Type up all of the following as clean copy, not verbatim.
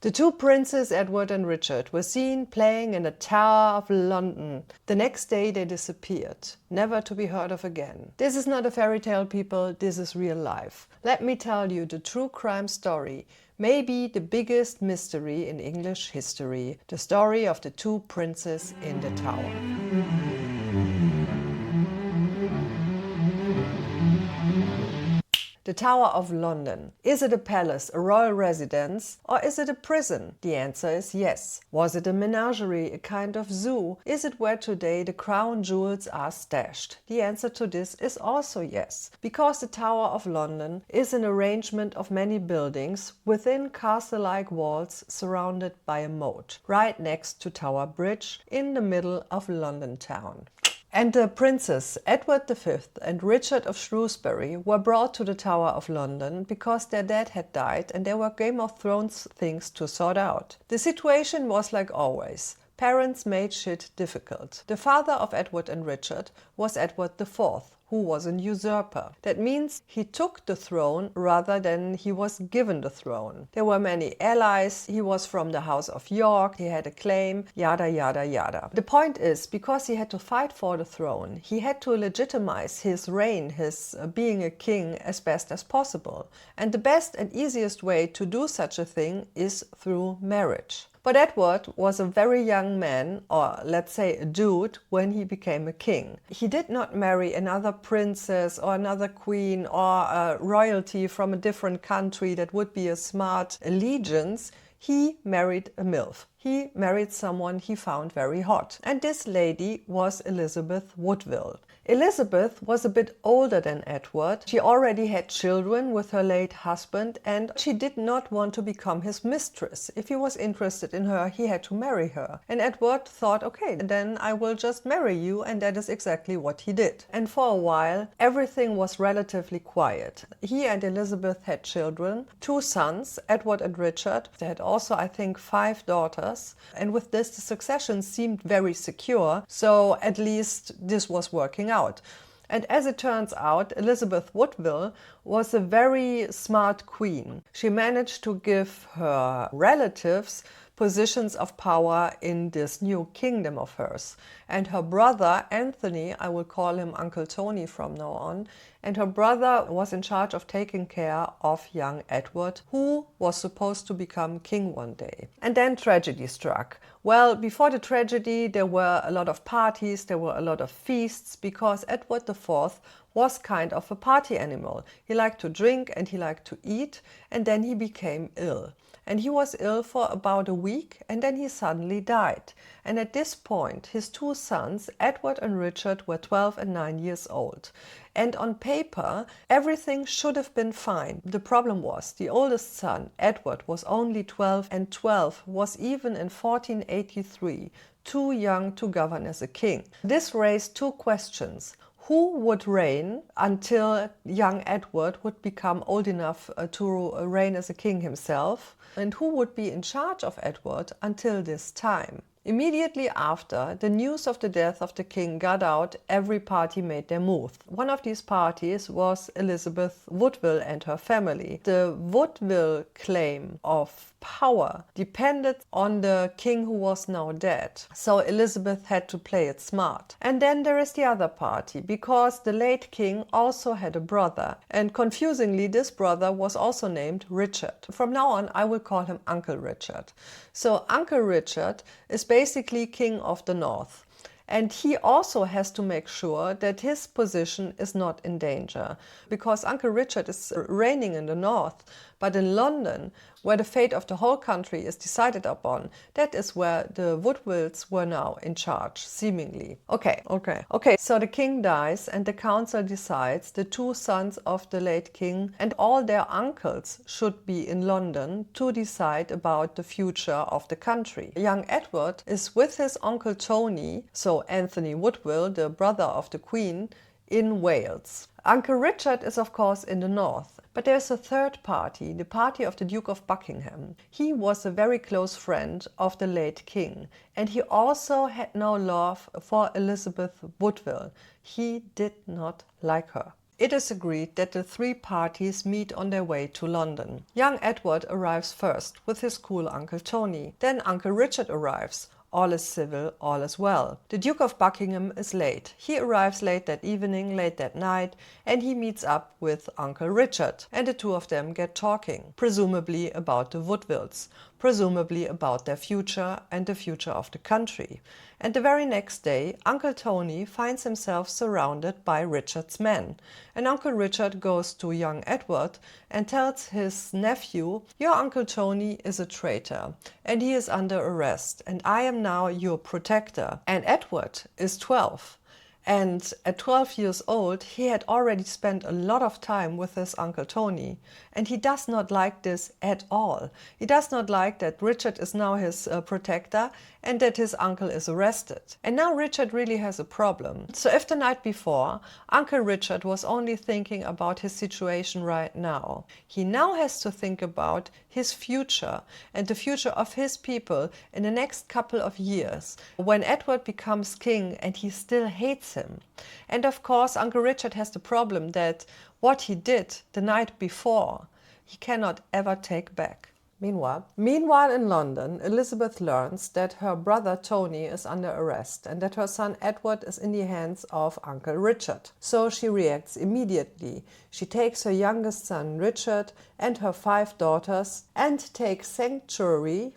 The two princes, Edward and Richard, were seen playing in the Tower of London. The next day they disappeared, never to be heard of again. This is not a fairy tale, people, this is real life. Let me tell you the true crime story, maybe the biggest mystery in English history, the story of the two princes in the tower. The Tower of London. Is it a palace, a royal residence, or is it a prison? The answer is yes. Was it a menagerie, a kind of zoo? Is it where today the crown jewels are stashed? The answer to this is also yes, because the Tower of London is an arrangement of many buildings within castle-like walls surrounded by a moat, right next to Tower Bridge in the middle of London town. And the princes Edward V and Richard of Shrewsbury were brought to the Tower of London because their dad had died and there were Game of Thrones things to sort out. The situation was like always. Parents made shit difficult. The father of Edward and Richard was Edward IV, who was an usurper. That means he took the throne rather than he was given the throne. There were many allies, he was from the House of York, he had a claim, yada yada yada. The point is, because he had to fight for the throne, he had to legitimize his reign, his being a king as best as possible. And the best and easiest way to do such a thing is through marriage. But Edward was a very young man, or let's say a dude, when he became a king. He did not marry another princess or another queen or a royalty from a different country that would be a smart allegiance. He married a MILF. He married someone he found very hot. And this lady was Elizabeth Woodville. Elizabeth was a bit older than Edward. She already had children with her late husband and she did not want to become his mistress. If he was interested in her, he had to marry her. And Edward thought, okay, then I will just marry you, and that is exactly what he did. And for a while, everything was relatively quiet. He and Elizabeth had children, two sons, Edward and Richard. They had also, I think, 5 daughters. And with this, the succession seemed very secure. So at least this was working out. And as it turns out, Elizabeth Woodville was a very smart queen. She managed to give her relatives positions of power in this new kingdom of hers. And her brother, Anthony, I will call him Uncle Tony from now on, and her brother was in charge of taking care of young Edward, who was supposed to become king one day. And then tragedy struck. Well, before the tragedy, there were a lot of parties, there were a lot of feasts, because Edward IV was kind of a party animal. He liked to drink and he liked to eat, and then he became ill. And he was ill for about a week, and then he suddenly died. And at this point, his 2 sons, Edward and Richard, were 12 and 9 years old. And on paper, everything should have been fine. The problem was, the oldest son, Edward, was only 12, and 12 was even in 1483 too young to govern as a king. This raised 2 questions. Who would reign until young Edward would become old enough to reign as a king himself? And who would be in charge of Edward until this time? Immediately after the news of the death of the king got out, every party made their move. One of these parties was Elizabeth Woodville and her family. The Woodville claim of power depended on the king who was now dead. So Elizabeth had to play it smart. And then there is the other party, because the late king also had a brother. And confusingly, this brother was also named Richard. From now on, I will call him Uncle Richard. So Uncle Richard is basically king of the north. And he also has to make sure that his position is not in danger, because Uncle Richard is reigning in the north, but in London, where the fate of the whole country is decided upon, that is where the Woodvilles were now in charge, seemingly. Okay, so the king dies and the council decides the 2 sons of the late king and all their uncles should be in London to decide about the future of the country. Young Edward is with his uncle Tony, so Anthony Woodville, the brother of the queen, in Wales. Uncle Richard is of course in the north. But there's a third party, the party of the Duke of Buckingham. He was a very close friend of the late king, and he also had no love for Elizabeth Woodville. He did not like her. It is agreed that the three parties meet on their way to London. Young Edward arrives first with his cool Uncle Tony. Then Uncle Richard arrives. All is civil, all is well. The Duke of Buckingham is late. He arrives late that evening, late that night, and he meets up with Uncle Richard. And the two of them get talking, presumably about the Woodvilles, presumably about their future and the future of the country. And the very next day, Uncle Tony finds himself surrounded by Richard's men. And Uncle Richard goes to young Edward and tells his nephew, "Your Uncle Tony is a traitor and he is under arrest, and I am now your protector." And Edward is 12. And at 12 years old, he had already spent a lot of time with his Uncle Tony. And he does not like this at all. He does not like that Richard is now his protector and that his uncle is arrested. And now Richard really has a problem. So if the night before, Uncle Richard was only thinking about his situation right now, he now has to think about his future and the future of his people in the next couple of years, when Edward becomes king and he still hates him. And of course, Uncle Richard has the problem that what he did the night before, he cannot ever take back. Meanwhile in London, Elizabeth learns that her brother Tony is under arrest and that her son Edward is in the hands of Uncle Richard. So she reacts immediately. She takes her youngest son Richard and her 5 daughters and takes sanctuary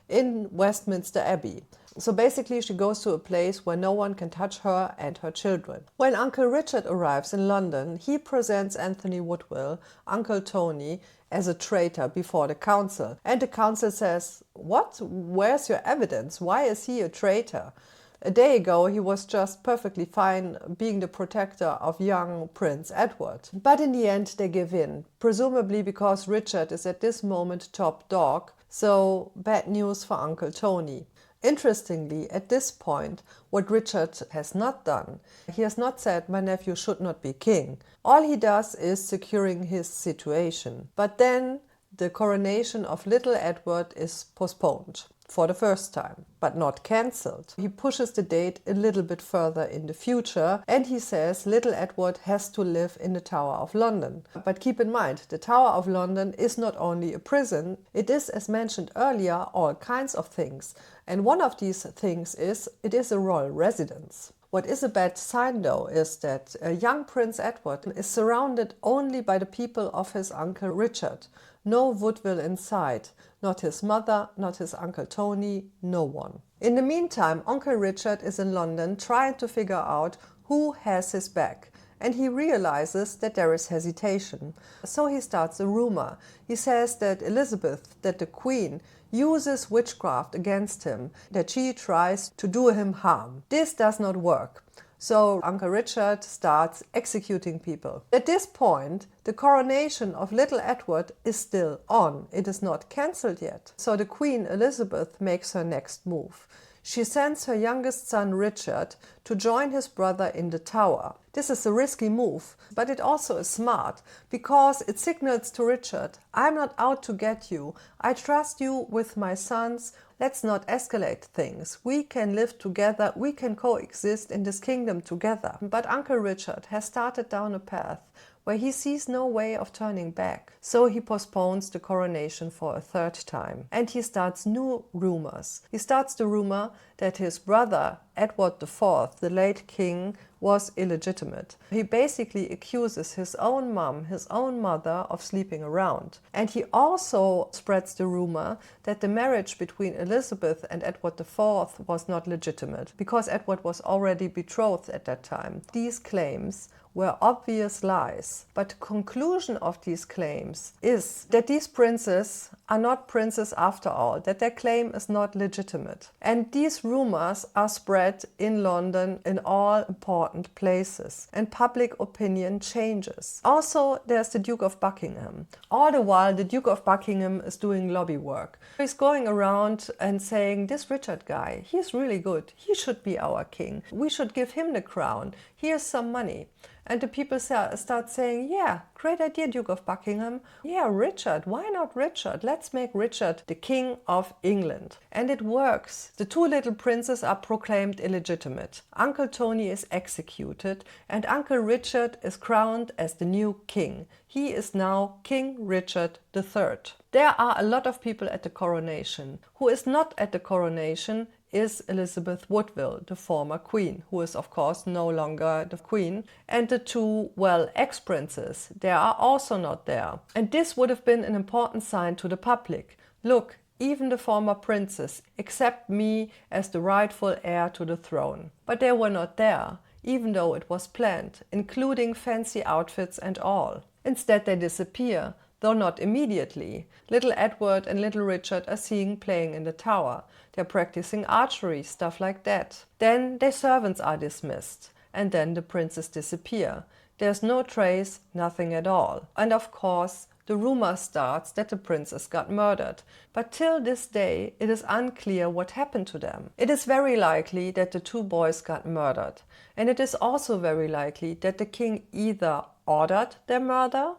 in Westminster Abbey. So basically she goes to a place where no one can touch her and her children. When Uncle Richard arrives in London, he presents Anthony Woodville, Uncle Tony, as a traitor before the council. And the council says, "What? Where's your evidence? Why is he a traitor? A day ago he was just perfectly fine being the protector of young Prince Edward." But in the end they give in, presumably because Richard is at this moment top dog, so bad news for Uncle Tony. Interestingly, at this point, what Richard has not done, he has not said, "My nephew should not be king." All he does is securing his situation. But then the coronation of little Edward is postponed for the first time, but not cancelled. He pushes the date a little bit further in the future and he says little Edward has to live in the Tower of London. But keep in mind, the Tower of London is not only a prison, it is, as mentioned earlier, all kinds of things. And one of these things is, it is a royal residence. What is a bad sign though is that young Prince Edward is surrounded only by the people of his Uncle Richard. No Woodville inside, not his mother, not his Uncle Tony, no one. In the meantime, Uncle Richard is in London trying to figure out who has his back. And he realizes that there is hesitation. So he starts a rumor. He says that Elizabeth, that the Queen, uses witchcraft against him, that she tries to do him harm. This does not work. So Uncle Richard starts executing people. At this point, the coronation of little Edward is still on. It is not cancelled yet. So the Queen Elizabeth makes her next move. She sends her youngest son Richard to join his brother in the Tower. This is a risky move, but it also is smart, because it signals to Richard, "I'm not out to get you. I trust you with my sons. Let's not escalate things. We can live together. We can coexist in this kingdom together." But Uncle Richard has started down a path where he sees no way of turning back. So he postpones the coronation for a 3rd time. And he starts new rumors. He starts the rumor that his brother, Edward IV, the late king, was illegitimate. He basically accuses his own mom, his own mother, of sleeping around. And he also spreads the rumor that the marriage between Elizabeth and Edward IV was not legitimate, because Edward was already betrothed at that time. These claims were obvious lies. But the conclusion of these claims is that these princes are not princes after all, that their claim is not legitimate. And these rumors are spread in London in all important places, and public opinion changes. Also, there's the Duke of Buckingham. All the while, the Duke of Buckingham is doing lobby work. He's going around and saying, "This Richard guy, he's really good. He should be our king. We should give him the crown. Here's some money." And the people start saying, yeah, great idea, Duke of Buckingham. Yeah, Richard, why not Richard? Let's make Richard the King of England. And it works. The two little princes are proclaimed illegitimate. Uncle Tony is executed and Uncle Richard is crowned as the new king. He is now King Richard III. There are a lot of people at the coronation. Who is not at the coronation is Elizabeth Woodville, the former queen, who is of course no longer the queen. And the two, well, ex-princes, they are also not there. And this would have been an important sign to the public. Look, even the former princes accept me as the rightful heir to the throne. But they were not there, even though it was planned, including fancy outfits and all. Instead they disappear, though not immediately. Little Edward and little Richard are seen playing in the tower. They're practicing archery, stuff like that. Then their servants are dismissed, and then the princes disappear. There's no trace, nothing at all. And of course, the rumor starts that the princes got murdered. But till this day, it is unclear what happened to them. It is very likely that the two boys got murdered. And it is also very likely that the king either ordered their murder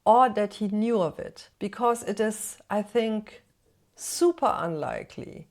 or that he knew of it, because it is, I think, super unlikely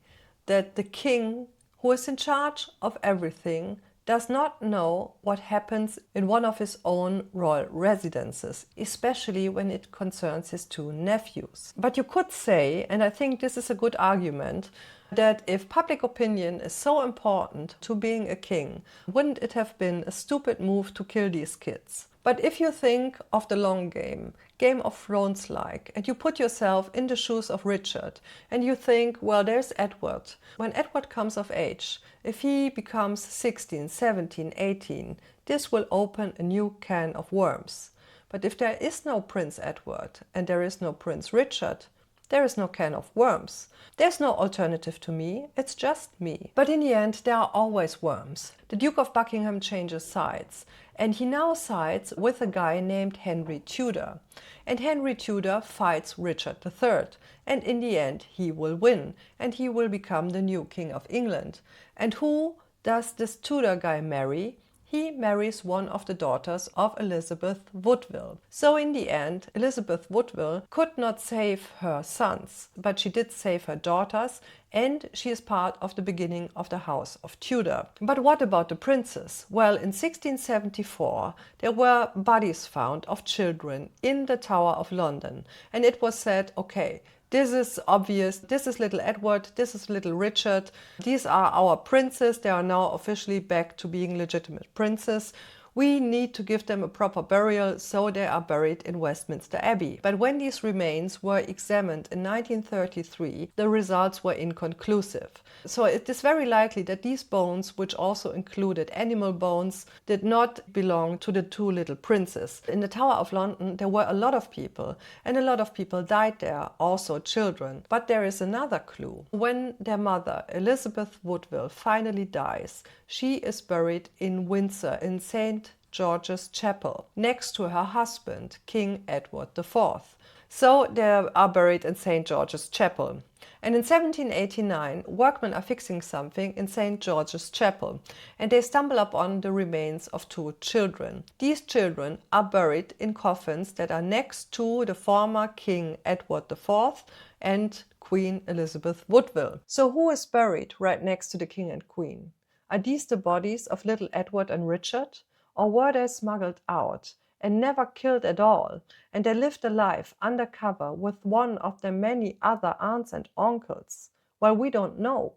that the king, who is in charge of everything, does not know what happens in one of his own royal residences, especially when it concerns his two nephews. But you could say, and I think this is a good argument, that if public opinion is so important to being a king, wouldn't it have been a stupid move to kill these kids? But if you think of the long game, Game of Thrones like, and you put yourself in the shoes of Richard, and you think, well, there's Edward. When Edward comes of age, if he becomes 16, 17, 18, this will open a new can of worms. But if there is no Prince Edward and there is no Prince Richard, there is no can of worms. There's no alternative to me, it's just me. But in the end, there are always worms. The Duke of Buckingham changes sides, and he now sides with a guy named Henry Tudor. And Henry Tudor fights Richard III, and in the end he will win, and he will become the new King of England. And who does this Tudor guy marry? He marries one of the daughters of Elizabeth Woodville. So in the end, Elizabeth Woodville could not save her sons, but she did save her daughters, and she is part of the beginning of the House of Tudor. But what about the princes? Well, in 1674, there were bodies found of children in the Tower of London, and it was said, okay, this is obvious, this is little Edward, this is little Richard, these are our princes, they are now officially back to being legitimate princes. We need to give them a proper burial, so they are buried in Westminster Abbey. But when these remains were examined in 1933, the results were inconclusive. So it is very likely that these bones, which also included animal bones, did not belong to the two little princes. In the Tower of London, there were a lot of people, and a lot of people died there, also children. But there is another clue. When their mother, Elizabeth Woodville, finally dies, she is buried in Windsor, in St. George's Chapel, next to her husband, King Edward IV. So they are buried in St. George's Chapel. And in 1789, workmen are fixing something in St. George's Chapel, and they stumble upon the remains of two children. These children are buried in coffins that are next to the former King Edward IV and Queen Elizabeth Woodville. So who is buried right next to the King and Queen? Are these the bodies of little Edward and Richard? Or were they smuggled out and never killed at all, and they lived a life undercover with one of their many other aunts and uncles? Well, we don't know.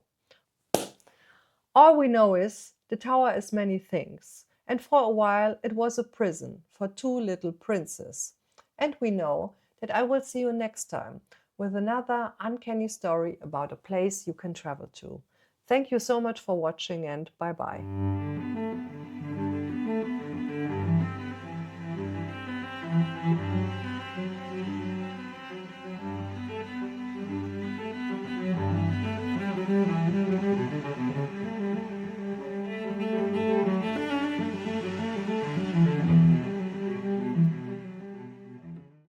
All we know is the tower is many things, and for a while it was a prison for two little princes. And we know that I will see you next time with another uncanny story about a place you can travel to. Thank you so much for watching, and bye-bye.